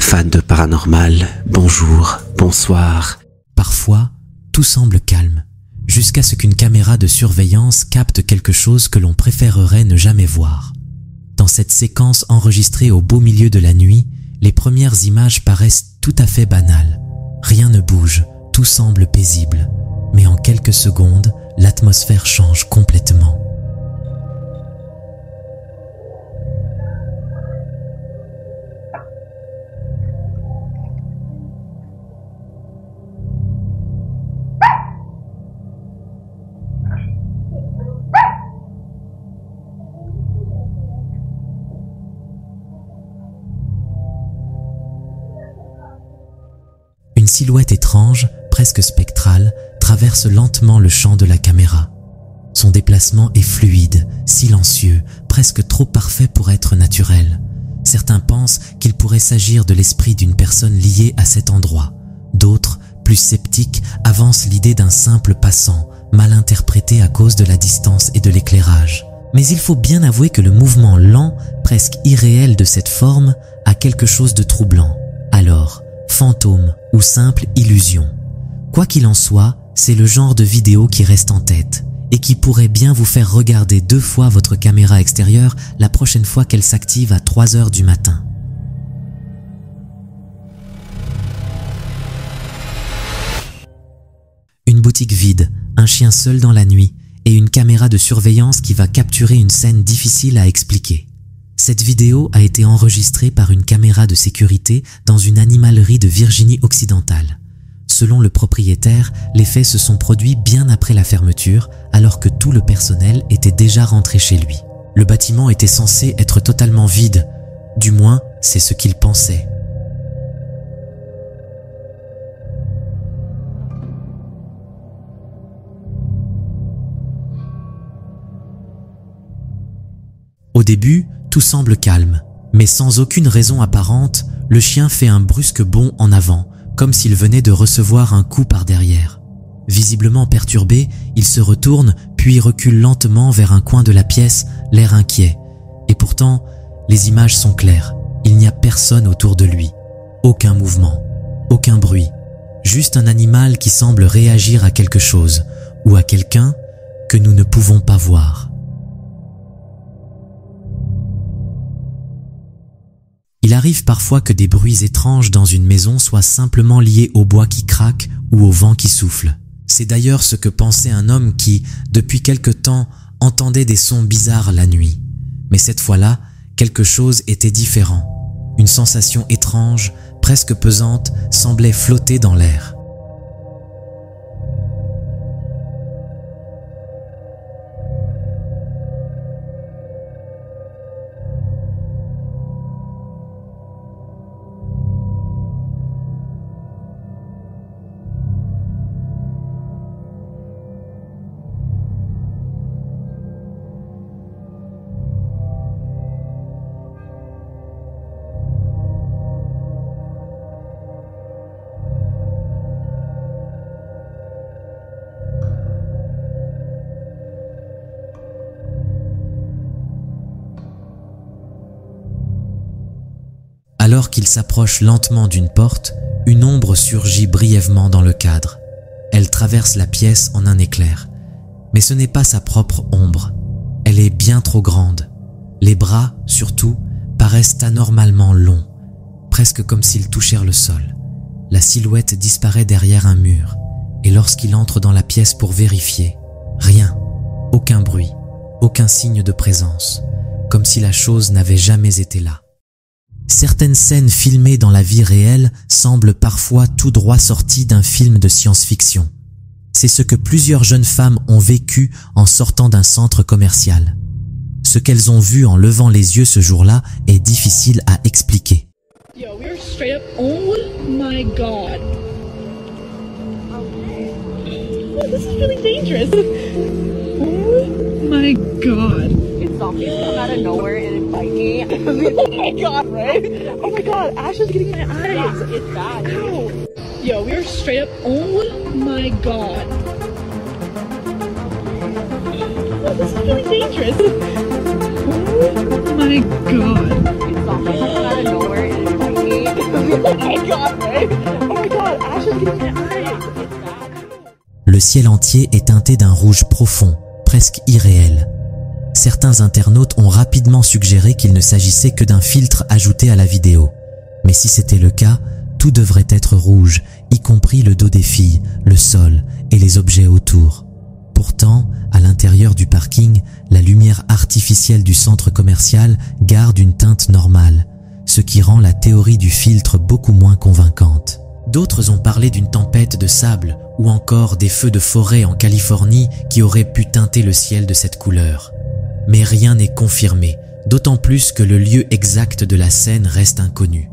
Fans de paranormal, bonjour, bonsoir. Parfois, tout semble calme, jusqu'à ce qu'une caméra de surveillance capte quelque chose que l'on préférerait ne jamais voir. Dans cette séquence enregistrée au beau milieu de la nuit, les premières images paraissent tout à fait banales. Rien ne bouge, tout semble paisible. Mais en quelques secondes, l'atmosphère change complètement. Une silhouette étrange, presque spectrale, traverse lentement le champ de la caméra. Son déplacement est fluide, silencieux, presque trop parfait pour être naturel. Certains pensent qu'il pourrait s'agir de l'esprit d'une personne liée à cet endroit. D'autres, plus sceptiques, avancent l'idée d'un simple passant, mal interprété à cause de la distance et de l'éclairage. Mais il faut bien avouer que le mouvement lent, presque irréel de cette forme, a quelque chose de troublant. Alors, fantôme ou simple illusion. Quoi qu'il en soit, c'est le genre de vidéo qui reste en tête et qui pourrait bien vous faire regarder 2 fois votre caméra extérieure la prochaine fois qu'elle s'active à 3 heures du matin. Une boutique vide, un chien seul dans la nuit et une caméra de surveillance qui va capturer une scène difficile à expliquer. Cette vidéo a été enregistrée par une caméra de sécurité dans une animalerie de Virginie occidentale. Selon le propriétaire, les faits se sont produits bien après la fermeture, alors que tout le personnel était déjà rentré chez lui. Le bâtiment était censé être totalement vide, du moins c'est ce qu'il pensait. Au début, tout semble calme, mais sans aucune raison apparente, le chien fait un brusque bond en avant, comme s'il venait de recevoir un coup par derrière. Visiblement perturbé, il se retourne puis recule lentement vers un coin de la pièce, l'air inquiet. Et pourtant, les images sont claires. Il n'y a personne autour de lui. Aucun mouvement, aucun bruit. Juste un animal qui semble réagir à quelque chose ou à quelqu'un que nous ne pouvons pas voir. Il arrive parfois que des bruits étranges dans une maison soient simplement liés au bois qui craque ou au vent qui souffle. C'est d'ailleurs ce que pensait un homme qui, depuis quelque temps, entendait des sons bizarres la nuit. Mais cette fois-là, quelque chose était différent. Une sensation étrange, presque pesante, semblait flotter dans l'air. Alors qu'il s'approche lentement d'une porte, une ombre surgit brièvement dans le cadre. Elle traverse la pièce en un éclair. Mais ce n'est pas sa propre ombre. Elle est bien trop grande. Les bras, surtout, paraissent anormalement longs, presque comme s'ils touchèrent le sol. La silhouette disparaît derrière un mur, et lorsqu'il entre dans la pièce pour vérifier, rien, aucun bruit, aucun signe de présence, comme si la chose n'avait jamais été là. Certaines scènes filmées dans la vie réelle semblent parfois tout droit sorties d'un film de science-fiction. C'est ce que plusieurs jeunes femmes ont vécu en sortant d'un centre commercial. Ce qu'elles ont vu en levant les yeux ce jour-là est difficile à expliquer. Yo, we were straight up, oh my god. Oh, this is really dangerous. Oh my god. It's zombies come out of nowhere and invite me. Oh my god, right? Oh my god, Ash is getting my eyes. Yeah, it's bad. Ow. Yo, we were straight up, oh my god. Oh, this is really dangerous. Oh my god. It's zombies come out of nowhere and invite me. Thank God, right? Oh my God, Ash is getting an eye. It's bad. Le ciel entier est teinté d'un rouge profond, presque irréel. Certains internautes ont rapidement suggéré qu'il ne s'agissait que d'un filtre ajouté à la vidéo. Mais si c'était le cas, tout devrait être rouge, y compris le dos des filles, le sol et les objets autour. Pourtant, à l'intérieur du parking, la lumière artificielle du centre commercial garde une teinte normale, ce qui rend la théorie du filtre beaucoup moins convaincante. D'autres ont parlé d'une tempête de sable ou encore des feux de forêt en Californie qui auraient pu teinter le ciel de cette couleur. Mais rien n'est confirmé, d'autant plus que le lieu exact de la scène reste inconnu.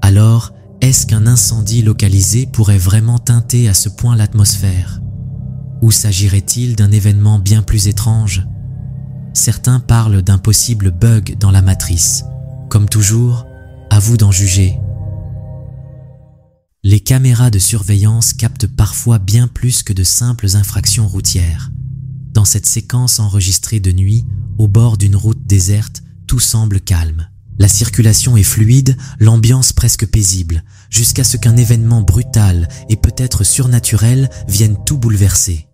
Alors, est-ce qu'un incendie localisé pourrait vraiment teinter à ce point l'atmosphère? Ou s'agirait-il d'un événement bien plus étrange? Certains parlent d'un possible bug dans la matrice. Comme toujours, à vous d'en juger. Les caméras de surveillance captent parfois bien plus que de simples infractions routières. Dans cette séquence enregistrée de nuit, au bord d'une route déserte, tout semble calme. La circulation est fluide, l'ambiance presque paisible, jusqu'à ce qu'un événement brutal et peut-être surnaturel vienne tout bouleverser.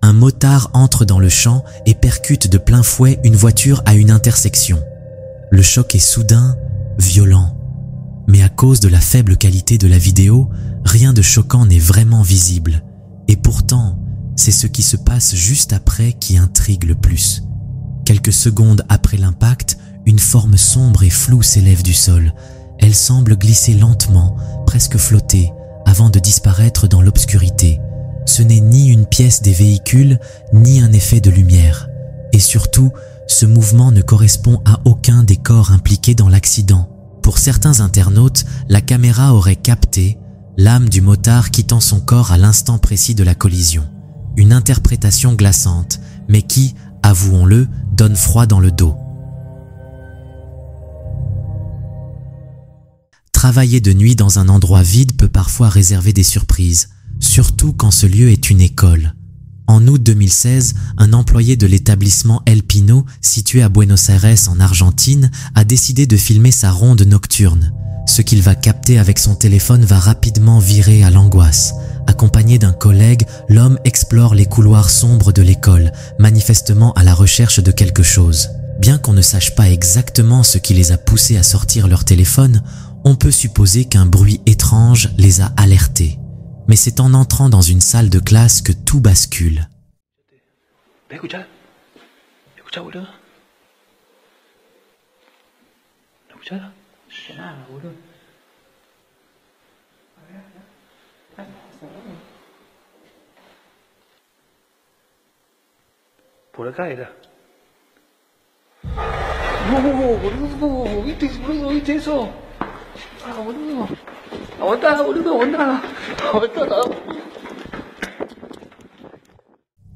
Un motard entre dans le champ et percute de plein fouet une voiture à une intersection. Le choc est soudain, violent. Mais à cause de la faible qualité de la vidéo, rien de choquant n'est vraiment visible. Et pourtant, c'est ce qui se passe juste après qui intrigue le plus. Quelques secondes après l'impact, une forme sombre et floue s'élève du sol. Elle semble glisser lentement, presque flotter, avant de disparaître dans l'obscurité. Ce n'est ni une pièce des véhicules, ni un effet de lumière. Et surtout, ce mouvement ne correspond à aucun des corps impliqués dans l'accident. Pour certains internautes, la caméra aurait capté l'âme du motard quittant son corps à l'instant précis de la collision. Une interprétation glaçante, mais qui, avouons-le, donne froid dans le dos. Travailler de nuit dans un endroit vide peut parfois réserver des surprises. Surtout quand ce lieu est une école. En août 2016, un employé de l'établissement El Pino, situé à Buenos Aires en Argentine, a décidé de filmer sa ronde nocturne. Ce qu'il va capter avec son téléphone va rapidement virer à l'angoisse. Accompagné d'un collègue, l'homme explore les couloirs sombres de l'école, manifestement à la recherche de quelque chose. Bien qu'on ne sache pas exactement ce qui les a poussés à sortir leur téléphone, on peut supposer qu'un bruit étrange les a alertés. Mais c'est en entrant dans une salle de classe que tout bascule. Escucha, boludo. ¿Escuchas? Nada, boludo. Por acá era. No, boludo, ¿viste eso? Ah, boludo. Aguanta, boludo, aguanta.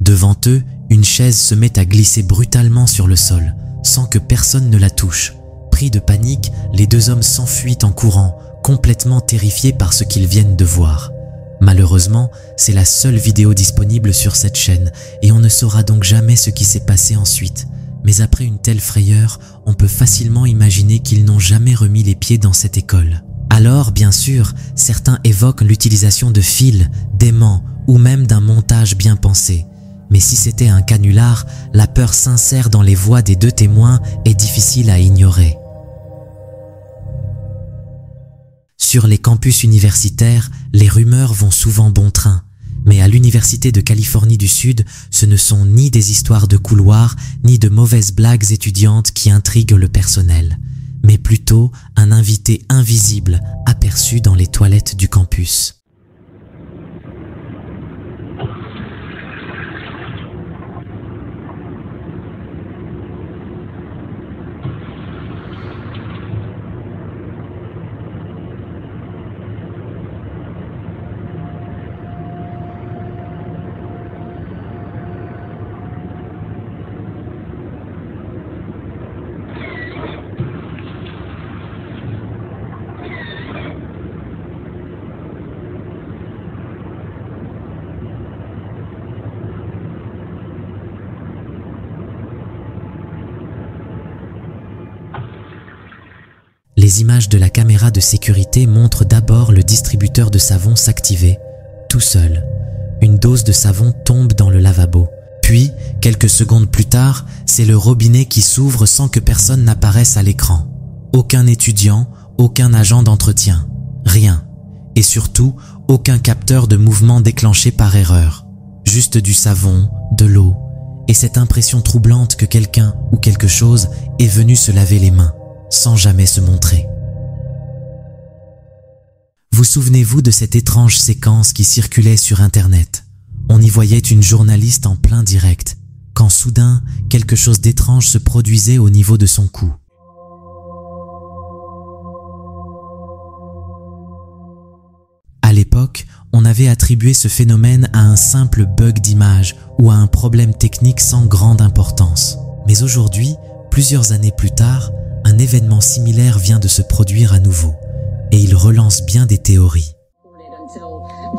Devant eux, une chaise se met à glisser brutalement sur le sol, sans que personne ne la touche. Pris de panique, les deux hommes s'enfuient en courant, complètement terrifiés par ce qu'ils viennent de voir. Malheureusement, c'est la seule vidéo disponible sur cette chaîne, et on ne saura donc jamais ce qui s'est passé ensuite. Mais après une telle frayeur, on peut facilement imaginer qu'ils n'ont jamais remis les pieds dans cette école. Alors, bien sûr, certains évoquent l'utilisation de fils, d'aimants ou même d'un montage bien pensé. Mais si c'était un canular, la peur sincère dans les voix des deux témoins est difficile à ignorer. Sur les campus universitaires, les rumeurs vont souvent bon train. Mais à l'Université de Californie du Sud, ce ne sont ni des histoires de couloirs, ni de mauvaises blagues étudiantes qui intriguent le personnel, mais plutôt un invité invisible aperçu dans les toilettes du campus. Les images de la caméra de sécurité montrent d'abord le distributeur de savon s'activer, tout seul. Une dose de savon tombe dans le lavabo. Puis, quelques secondes plus tard, c'est le robinet qui s'ouvre sans que personne n'apparaisse à l'écran. Aucun étudiant, aucun agent d'entretien. Rien. Et surtout, aucun capteur de mouvement déclenché par erreur. Juste du savon, de l'eau, et cette impression troublante que quelqu'un ou quelque chose est venu se laver les mains, sans jamais se montrer. Vous souvenez-vous de cette étrange séquence qui circulait sur Internet? On y voyait une journaliste en plein direct, quand soudain, quelque chose d'étrange se produisait au niveau de son cou. À l'époque, on avait attribué ce phénomène à un simple bug d'image ou à un problème technique sans grande importance. Mais aujourd'hui, plusieurs années plus tard, un événement similaire vient de se produire à nouveau, et il relance bien des théories.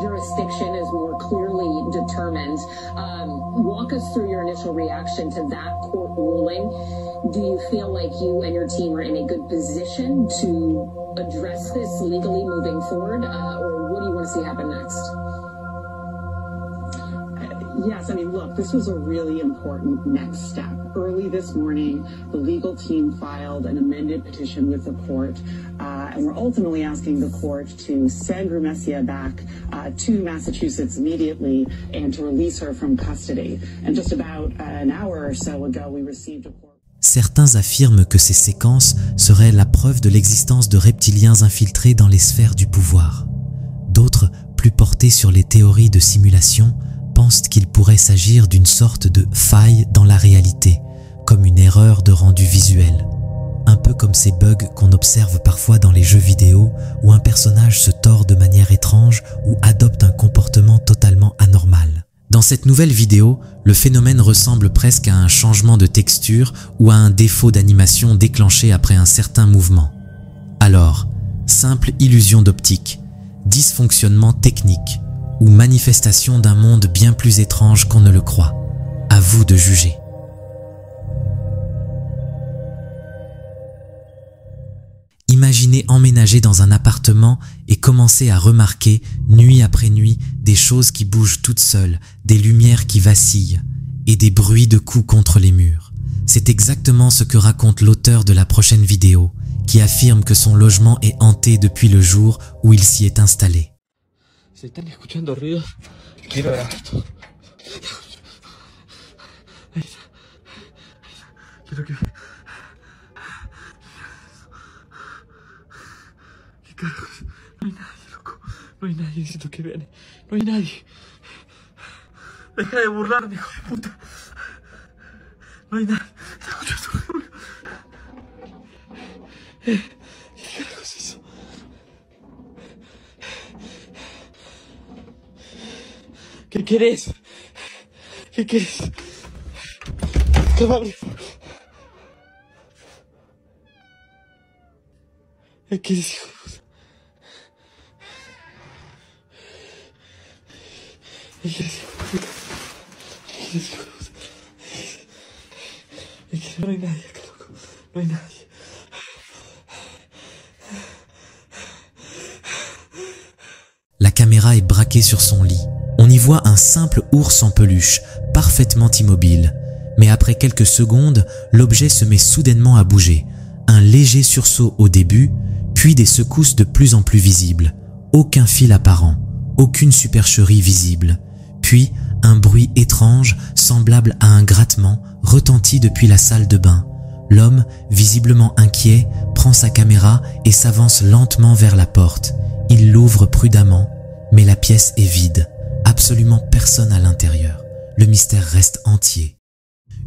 Jurisdiction is more clearly determined. Walk us through your initial reaction to that court ruling. Do you feel like you and your team are in a good position to address this legally moving forward, or what do you want to see happen next? Yes, I mean, look, this was a really important next step. Early this morning, the legal team filed an amended petition with the court, and we're ultimately asking the court to send Rumessia back to Massachusetts immediately and to release her from custody. And just about an hour or so ago, we received a court. Certains affirment que ces séquences seraient la preuve de l'existence de reptiliens infiltrés dans les sphères du pouvoir. D'autres, plus portés sur les théories de simulation, pensent qu'il pourrait s'agir d'une sorte de faille dans la réalité, comme une erreur de rendu visuel. Un peu comme ces bugs qu'on observe parfois dans les jeux vidéo où un personnage se tord de manière étrange ou adopte un comportement totalement anormal. Dans cette nouvelle vidéo, le phénomène ressemble presque à un changement de texture ou à un défaut d'animation déclenché après un certain mouvement. Alors, simple illusion d'optique, dysfonctionnement technique ou manifestation d'un monde bien plus étrange qu'on ne le croit. À vous de juger. Imaginez emménager dans un appartement et commencer à remarquer, nuit après nuit, des choses qui bougent toutes seules, des lumières qui vacillent et des bruits de coups contre les murs. C'est exactement ce que raconte l'auteur de la prochaine vidéo, qui affirme que son logement est hanté depuis le jour où il s'y est installé. Se están escuchando ruidos, quiero ver esto. Quiero que... ¿Qué carajos? No hay nadie, loco. No hay nadie, necesito que vean. No hay nadie. Deja de burlarme, hijo de puta. No hay nadie. Escucha esto, ruido. ¿Qué carajos es eso? ¿Qué querés? ¿Qué querés? Cabrón. ¿Qué querés, hijo de puta? ¿Qué querés, hijo de puta? ¿Qué querés, hijo de puta? ¿Qué querés? No hay nadie acá, loco. No hay nadie. La caméra est braquée sur son lit. On y voit un simple ours en peluche, parfaitement immobile. Mais après quelques secondes, l'objet se met soudainement à bouger. Un léger sursaut au début, puis des secousses de plus en plus visibles. Aucun fil apparent, aucune supercherie visible. Puis, un bruit étrange, semblable à un grattement, retentit depuis la salle de bain. L'homme, visiblement inquiet, prend sa caméra et s'avance lentement vers la porte. Il l'ouvre prudemment, mais la pièce est vide. Absolument personne à l'intérieur. Le mystère reste entier.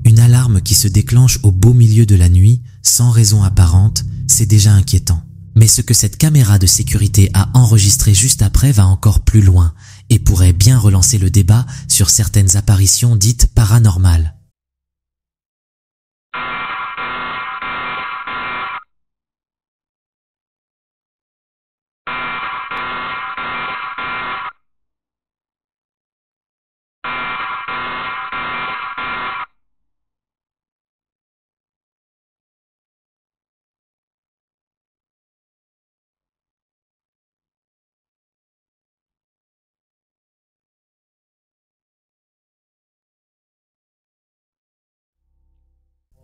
Une alarme qui se déclenche au beau milieu de la nuit, sans raison apparente, c'est déjà inquiétant. Mais ce que cette caméra de sécurité a enregistré juste après va encore plus loin et pourrait bien relancer le débat sur certaines apparitions dites paranormales.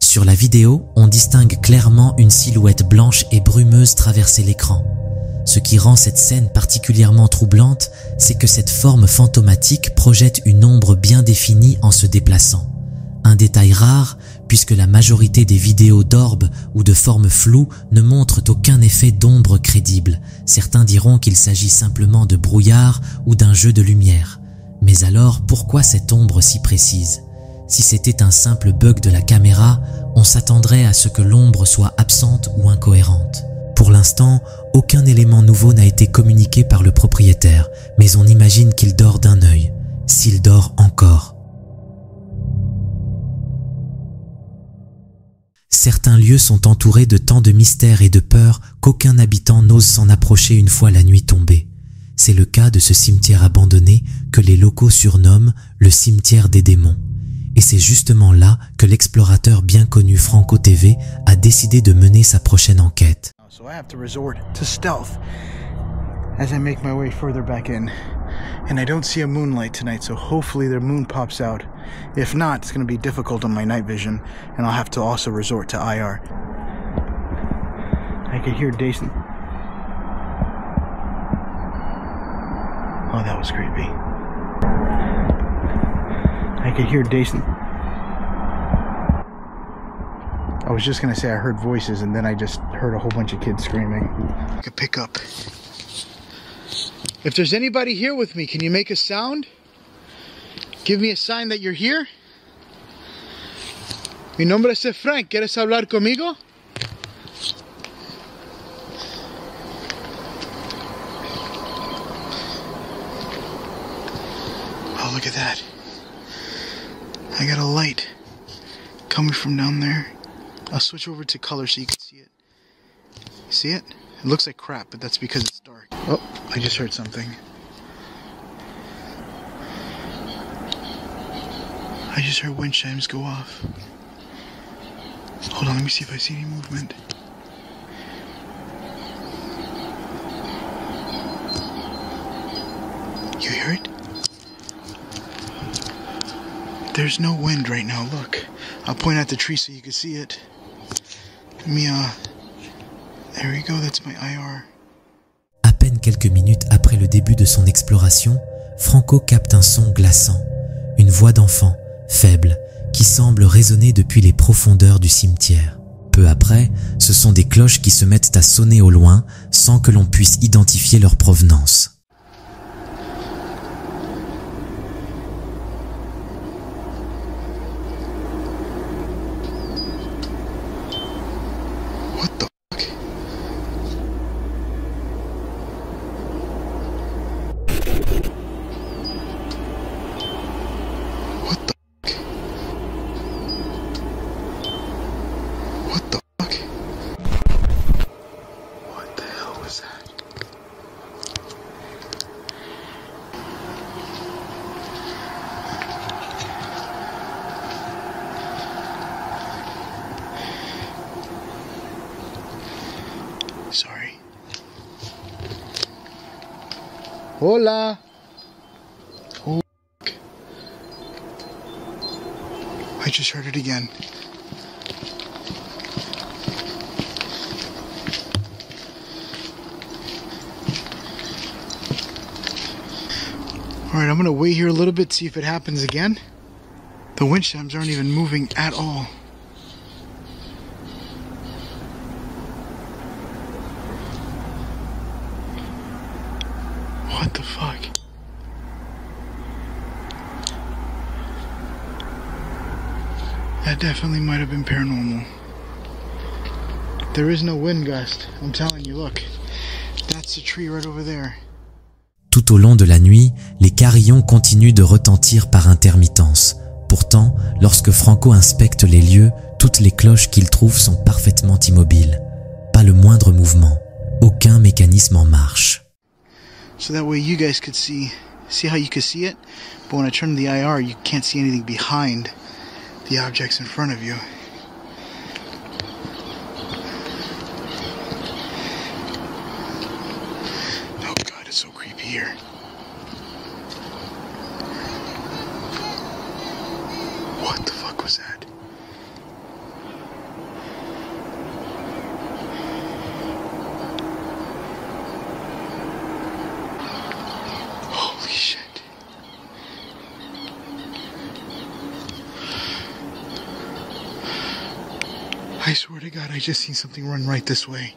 Sur la vidéo, on distingue clairement une silhouette blanche et brumeuse traverser l'écran. Ce qui rend cette scène particulièrement troublante, c'est que cette forme fantomatique projette une ombre bien définie en se déplaçant. Un détail rare, puisque la majorité des vidéos d'orbes ou de formes floues ne montrent aucun effet d'ombre crédible. Certains diront qu'il s'agit simplement de brouillard ou d'un jeu de lumière. Mais alors, pourquoi cette ombre si précise ? Si c'était un simple bug de la caméra, on s'attendrait à ce que l'ombre soit absente ou incohérente. Pour l'instant, aucun élément nouveau n'a été communiqué par le propriétaire, mais on imagine qu'il dort d'un œil, s'il dort encore. Certains lieux sont entourés de tant de mystères et de peur qu'aucun habitant n'ose s'en approcher une fois la nuit tombée. C'est le cas de ce cimetière abandonné que les locaux surnomment le cimetière des démons. Et c'est justement là que l'explorateur bien connu Franco TV a décidé de mener sa prochaine enquête. So I have to resort to stealth as I make my way further back in. And I don't see a moonlight tonight, so hopefully the moon pops out. If not, it's going to be difficult on my night vision, and I'll have to also resort to IR. I could hear Jason. Oh, that was creepy. I could hear Jason. I was just gonna say I heard voices, and then I just heard a whole bunch of kids screaming. I could pick up. If there's anybody here with me, can you make a sound? Give me a sign that you're here. Mi nombre es Frank. ¿Quieres hablar conmigo? Oh, look at that. I got a light coming from down there. I'll switch over to color so you can see it. See it? It looks like crap, but that's because it's dark. Oh, I just heard something. I just heard wind chimes go off. Hold on, let me see if I see any movement. You hear it? There's no wind right now, look. I'll point at the tree so you can see it. There we go, that's my IR. À peine quelques minutes après le début de son exploration, Franco capte un son glaçant, une voix d'enfant, faible, qui semble résonner depuis les profondeurs du cimetière. Peu après, ce sont des cloches qui se mettent à sonner au loin sans que l'on puisse identifier leur provenance. Sorry. Hola. Oh, I just heard it again. Alright, I'm gonna wait here a little bit, see if it happens again. The wind chimes aren't even moving at all. What the fuck? That definitely might have been paranormal. There is no wind gust. I'm telling you, look. That's the tree right over there. Tout au long de la nuit, les carillons continuent de retentir par intermittence. Pourtant, lorsque Franco inspecte les lieux, toutes les cloches qu'il trouve sont parfaitement immobiles. Pas le moindre mouvement. Aucun mécanisme en marche. So that way you guys could see how you could see it, but when I turn the IR, you can't see anything behind the objects in front of you. Oh God, it's so creepy here. What the fuck was that? I swear to God, I just seen something run right this way.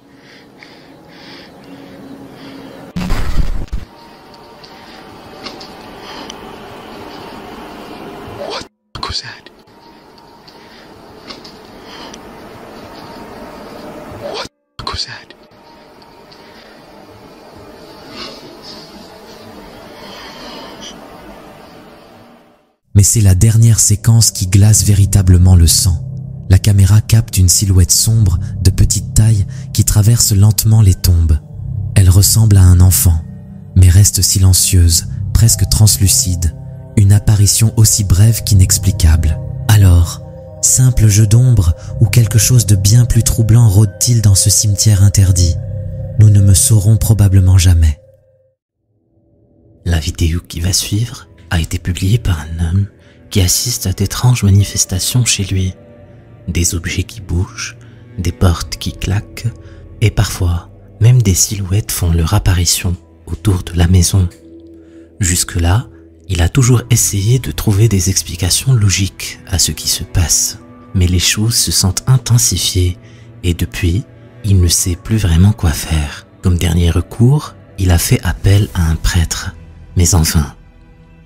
What the fuck was that? What the fuck was that? Mais c'est la dernière séquence qui glace véritablement le sang. La caméra capte une silhouette sombre de petite taille qui traverse lentement les tombes. Elle ressemble à un enfant, mais reste silencieuse, presque translucide, une apparition aussi brève qu'inexplicable. Alors, simple jeu d'ombre ou quelque chose de bien plus troublant rôde-t-il dans ce cimetière interdit? Nous ne me saurons probablement jamais. La vidéo qui va suivre a été publiée par un homme qui assiste à d'étranges manifestations chez lui. Des objets qui bougent, des portes qui claquent, et parfois, même des silhouettes font leur apparition autour de la maison. Jusque-là, il a toujours essayé de trouver des explications logiques à ce qui se passe. Mais les choses se sont intensifiées, et depuis, il ne sait plus vraiment quoi faire. Comme dernier recours, il a fait appel à un prêtre, mais en vain.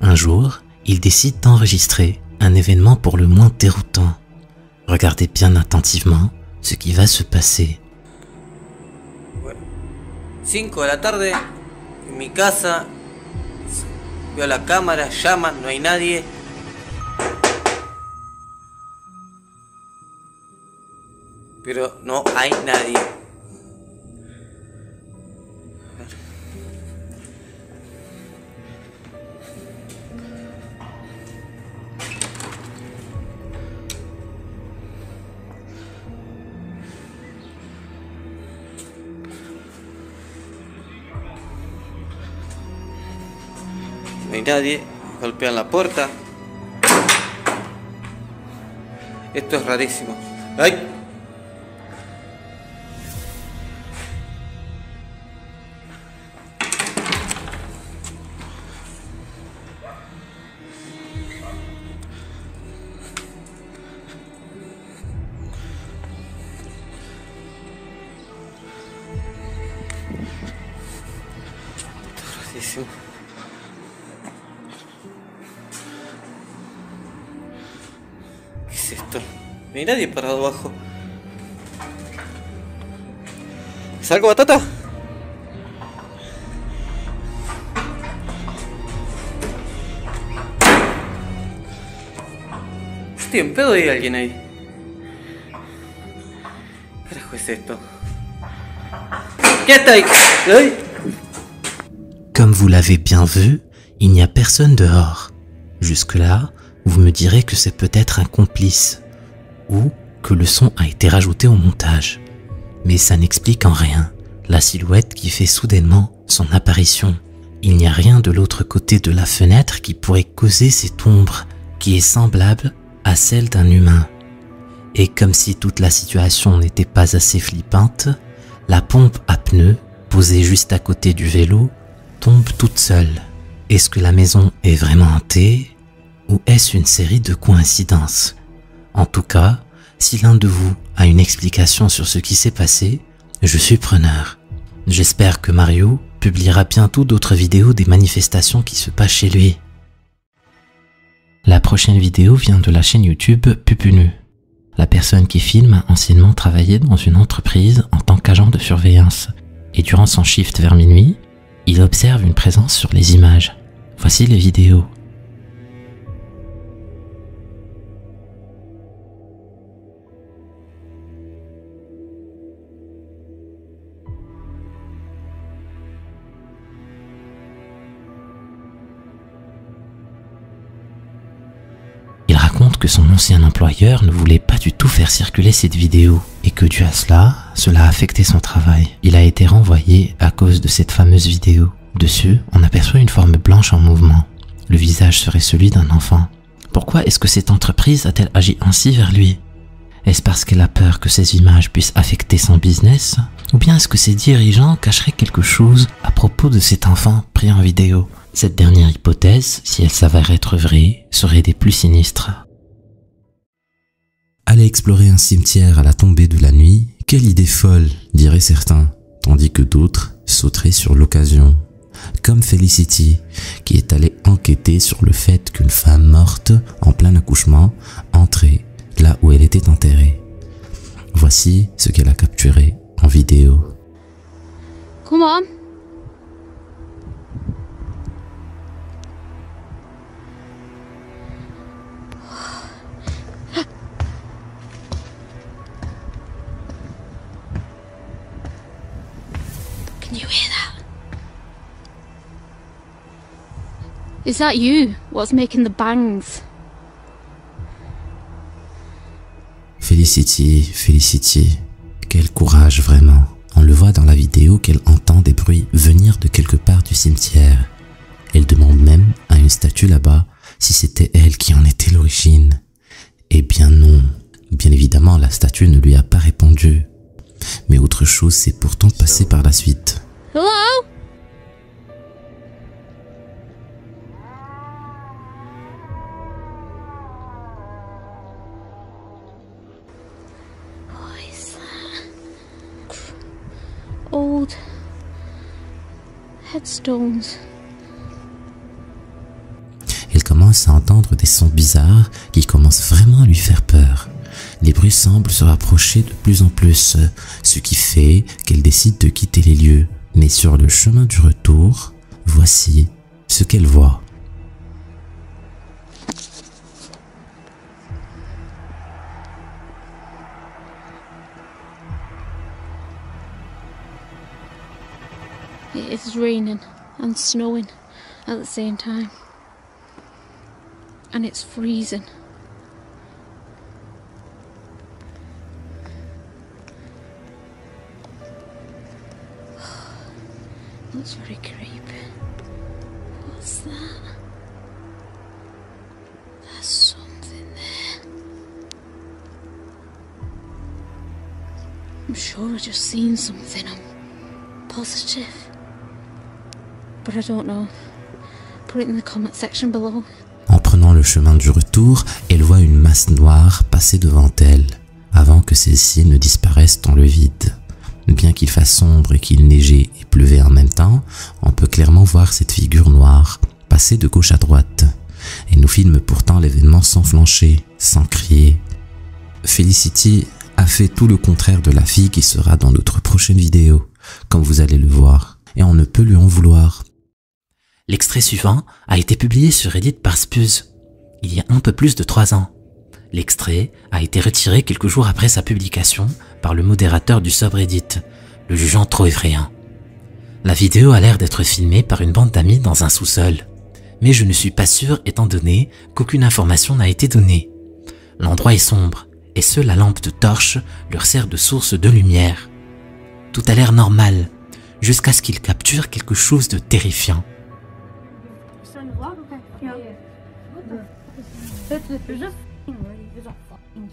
Un jour, il décide d'enregistrer un événement pour le moins déroutant. Regardez bien attentivement ce qui va se passer. 5 de la tarde, en mi casa, veo la cámara, llaman, no hay nadie. Pero no hay nadie. No hay nadie, golpean la puerta. Esto es rarísimo. ¡Ay! Esto es rarísimo. ¿Qué es esto? No hay nadie parado abajo. ¿Salgo, Batata? Estoy en pedo y hay alguien ahí. ¿Qué carajo es esto? ¿Qué está ahí? ¿Ay? Comme vous l'avez bien vu, il n'y a personne dehors. Jusque-là, vous me direz que c'est peut-être un complice, ou que le son a été rajouté au montage. Mais ça n'explique en rien la silhouette qui fait soudainement son apparition. Il n'y a rien de l'autre côté de la fenêtre qui pourrait causer cette ombre qui est semblable à celle d'un humain. Et comme si toute la situation n'était pas assez flippante, la pompe à pneus, posée juste à côté du vélo, tombe toute seule. Est-ce que la maison est vraiment hantée ou est-ce une série de coïncidences? En tout cas, si l'un de vous a une explication sur ce qui s'est passé, je suis preneur. J'espère que Mario publiera bientôt d'autres vidéos des manifestations qui se passent chez lui. La prochaine vidéo vient de la chaîne YouTube Pupunu. La personne qui filme a anciennement travaillé dans une entreprise en tant qu'agent de surveillance. Et durant son shift vers minuit, il observe une présence sur les images. Voici les vidéos. Il raconte que son ancien employeur ne voulait pas du tout faire circuler cette vidéo et que dû à cela a affecté son travail. Il a été renvoyé à cause de cette fameuse vidéo. Dessus, on aperçoit une forme blanche en mouvement. Le visage serait celui d'un enfant. Pourquoi est-ce que cette entreprise a-t-elle agi ainsi vers lui? Est-ce parce qu'elle a peur que ces images puissent affecter son business? Ou bien est-ce que ses dirigeants cacheraient quelque chose à propos de cet enfant pris en vidéo? Cette dernière hypothèse, si elle s'avère être vraie, serait des plus sinistres. À aller explorer un cimetière à la tombée de la nuit, quelle idée folle, diraient certains, tandis que d'autres sauteraient sur l'occasion. Comme Felicity, qui est allée enquêter sur le fait qu'une femme morte en plein accouchement entrait là où elle était enterrée. Voici ce qu'elle a capturé en vidéo. Come on. Can you hear that? Is that you? What's making the bangs? Felicity, quel courage vraiment. On le voit dans la vidéo qu'elle entend des bruits venir de quelque part du cimetière. Elle demande même à une statue là-bas si c'était elle qui en était l'origine. Eh bien non, bien évidemment la statue ne lui a pas répondu. Mais autre chose s'est pourtant passé par la suite. Hello? Old headstones. Elle commence à entendre des sons bizarres qui commencent vraiment à lui faire peur. Les bruits semblent se rapprocher de plus en plus, ce qui fait qu'elle décide de quitter les lieux. Mais sur le chemin du retour, voici ce qu'elle voit. It is raining and snowing at the same time. And it's freezing. That's very creepy. What's that? There's something there. I'm sure I just seen something. I'm positive. But I don't know. Put it in the comment section below. En prenant le chemin du retour, elle voit une masse noire passer devant elle, avant que celle-ci ne disparaisse dans le vide. Bien qu'il fasse sombre et qu'il neigeait et pleuvait en même temps, on peut clairement voir cette figure noire passer de gauche à droite. Et nous filme pourtant l'événement sans flancher, sans crier. Felicity a fait tout le contraire de la fille qui sera dans notre prochaine vidéo, comme vous allez le voir, et on ne peut lui en vouloir. L'extrait suivant a été publié sur Reddit par Spuz, il y a un peu plus de 3 ans. L'extrait a été retiré quelques jours après sa publication par le modérateur du subreddit, le jugeant trop effrayant. La vidéo a l'air d'être filmée par une bande d'amis dans un sous-sol, mais je ne suis pas sûr étant donné qu'aucune information n'a été donnée. L'endroit est sombre, et seule la lampe de torche leur sert de source de lumière. Tout a l'air normal, jusqu'à ce qu'ils capturent quelque chose de terrifiant.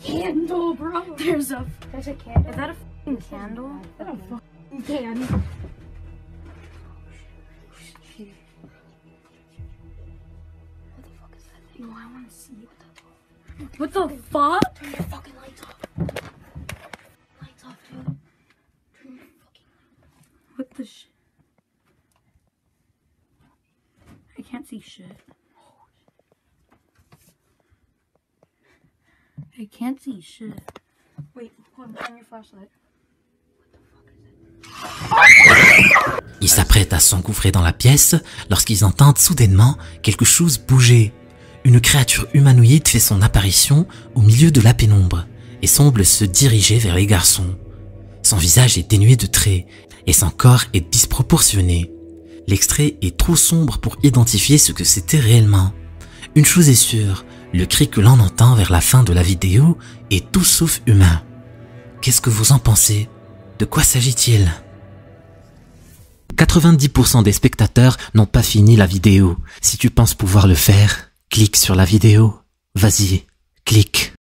Candle, bro. There's a candle. Is that a fucking candle? That's a fucking candle. What the fuck is that thing? No, I want to see what the fuck. Turn your fucking lights off. Lights off, dude. Turn your fucking lights off. What the shit? I can't see shit. I can't see shit. Wait, hold on, turn your flashlight. Ils s'apprêtent à s'engouffrer dans la pièce lorsqu'ils entendent soudainement quelque chose bouger. Une créature humanoïde fait son apparition au milieu de la pénombre et semble se diriger vers les garçons. Son visage est dénué de traits et son corps est disproportionné. L'extrait est trop sombre pour identifier ce que c'était réellement. Une chose est sûre, le cri que l'on entend vers la fin de la vidéo est tout sauf humain. Qu'est-ce que vous en pensez? De quoi s'agit-il? 90% des spectateurs n'ont pas fini la vidéo. Si tu penses pouvoir le faire, clique sur la vidéo. Vas-y, clique.